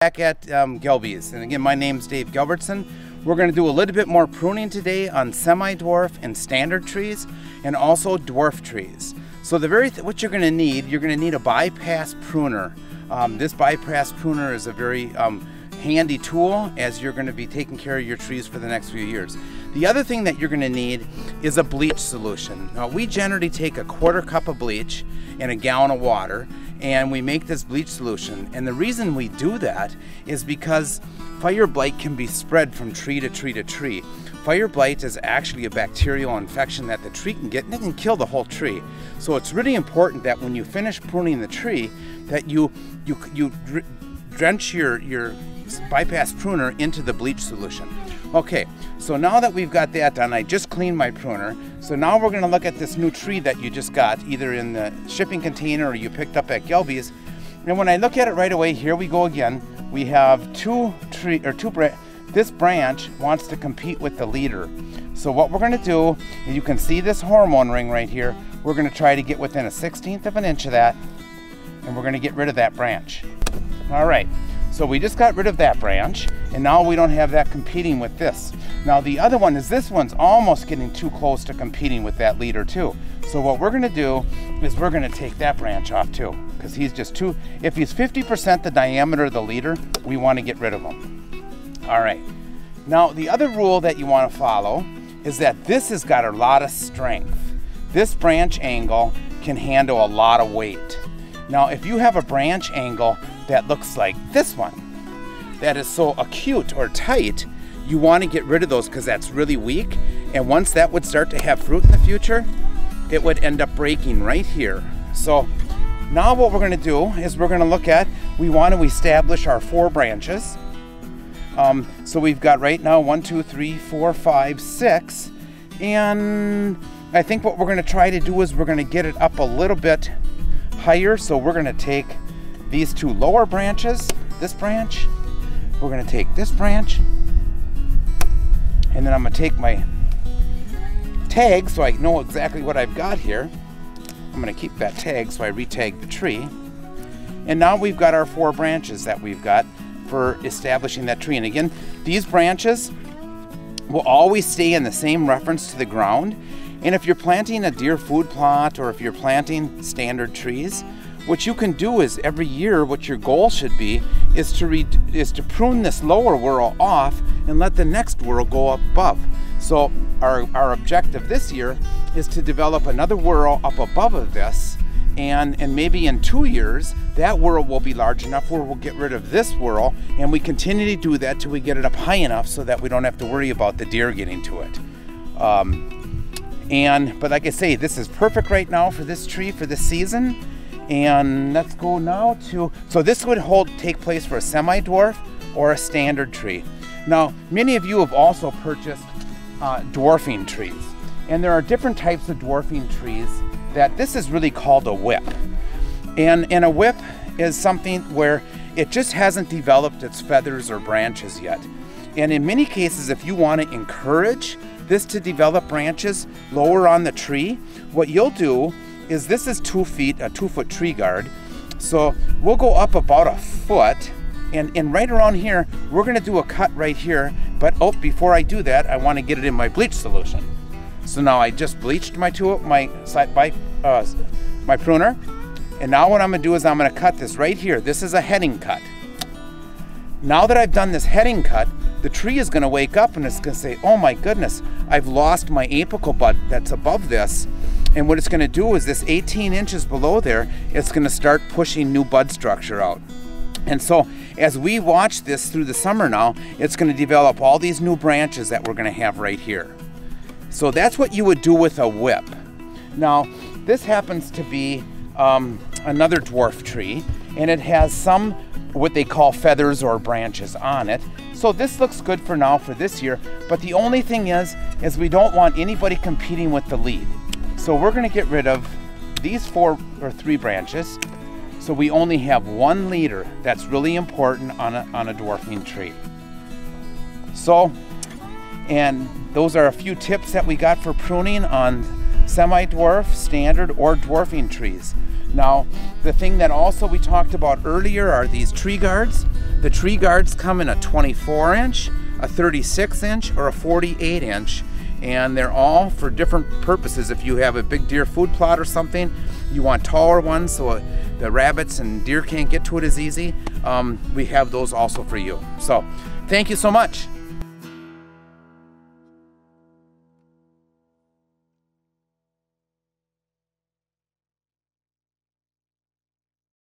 Back at Gilby's, and again, my name's Dave Gilbertson. We're going to do a little bit more pruning today on semi-dwarf and standard trees, and also dwarf trees. So what you're going to need a bypass pruner. This bypass pruner is a very handy tool as you're going to be taking care of your trees for the next few years. The other thing that you're going to need is a bleach solution. Now, we generally take a 1/4 cup of bleach and a gallon of water, and we make this bleach solution. And the reason we do that is because fire blight can be spread from tree to tree to tree. Fire blight is actually a bacterial infection that the tree can get, and it can kill the whole tree. So it's really important that when you finish pruning the tree, that you drench your bypass pruner into the bleach solution. Okay, so now that we've got that done, I just cleaned my pruner. So now we're going to look at this new tree that you just got, either in the shipping container or you picked up at Gilby's. And when I look at it right away, here we go again. We have this branch wants to compete with the leader. So what we're going to do, and you can see this hormone ring right here, we're going to try to get within a 1/16 of an inch of that, and we're going to get rid of that branch. All right. So we just got rid of that branch, and now we don't have that competing with this. Now the other one is, this one's almost getting too close to competing with that leader too. So what we're gonna do is we're gonna take that branch off too, because he's just too, if he's 50% the diameter of the leader, we wanna get rid of him. All right, now the other rule that you wanna follow is that this has got a lot of strength. This branch angle can handle a lot of weight. Now if you have a branch angle that looks like this one, that is so acute or tight, you want to get rid of those because that's really weak, and once that would start to have fruit in the future, it would end up breaking right here. So now what we're going to do is we're going to look at, we want to establish our 4 branches. So we've got right now 1, 2, 3, 4, 5, 6, and I think what we're going to try to do is we're going to get it up a little bit higher. So we're going to take these 2 lower branches, this branch, we're going to take this branch, and then I'm going to take my tag so I know exactly what I've got here. I'm going to keep that tag so I re-tag the tree. And now we've got our 4 branches that we've got for establishing that tree. And again, these branches will always stay in the same reference to the ground. And if you're planting a deer food plot, or if you're planting standard trees, what you can do is every year, what your goal should be is to prune this lower whorl off and let the next whorl go up above. So our objective this year is to develop another whorl up above of this, and maybe in 2 years that whorl will be large enough where we'll get rid of this whorl, and we continue to do that till we get it up high enough so that we don't have to worry about the deer getting to it. But like I say, this is perfect right now for this tree for this season. And let's go now to, so this would take place for a semi-dwarf or a standard tree. Now, many of you have also purchased dwarfing trees. And there are different types of dwarfing trees that this is really called a whip. And a whip is something where it just hasn't developed its feathers or branches yet. And in many cases, if you want to encourage this to develop branches lower on the tree, what you'll do is, this is 2 feet, a 2-foot tree guard. So we'll go up about a foot, and right around here, we're gonna do a cut right here. But before I do that, I wanna get it in my bleach solution. So now I just bleached my pruner. And now what I'm gonna do is I'm gonna cut this right here. This is a heading cut. Now that I've done this heading cut, the tree is gonna wake up and it's gonna say, oh my goodness, I've lost my apical bud that's above this. And what it's going to do is, this 18 inches below there, it's going to start pushing new bud structure out. And so as we watch this through the summer now, it's going to develop all these new branches that we're going to have right here. So that's what you would do with a whip. Now, this happens to be another dwarf tree, and it has some what they call feathers or branches on it. So this looks good for now for this year, but the only thing is we don't want anybody competing with the lead. So we're going to get rid of these 4 or 3 branches, so we only have 1 leader. That's really important on a dwarfing tree. So, and those are a few tips that we got for pruning on semi-dwarf, standard, or dwarfing trees. Now, the thing that also we talked about earlier are these tree guards. The tree guards come in a 24 inch, a 36 inch, or a 48 inch. And they're all for different purposes. If you have a big deer food plot or something, you want taller ones so the rabbits and deer can't get to it as easy, we have those also for you. So, thank you so much.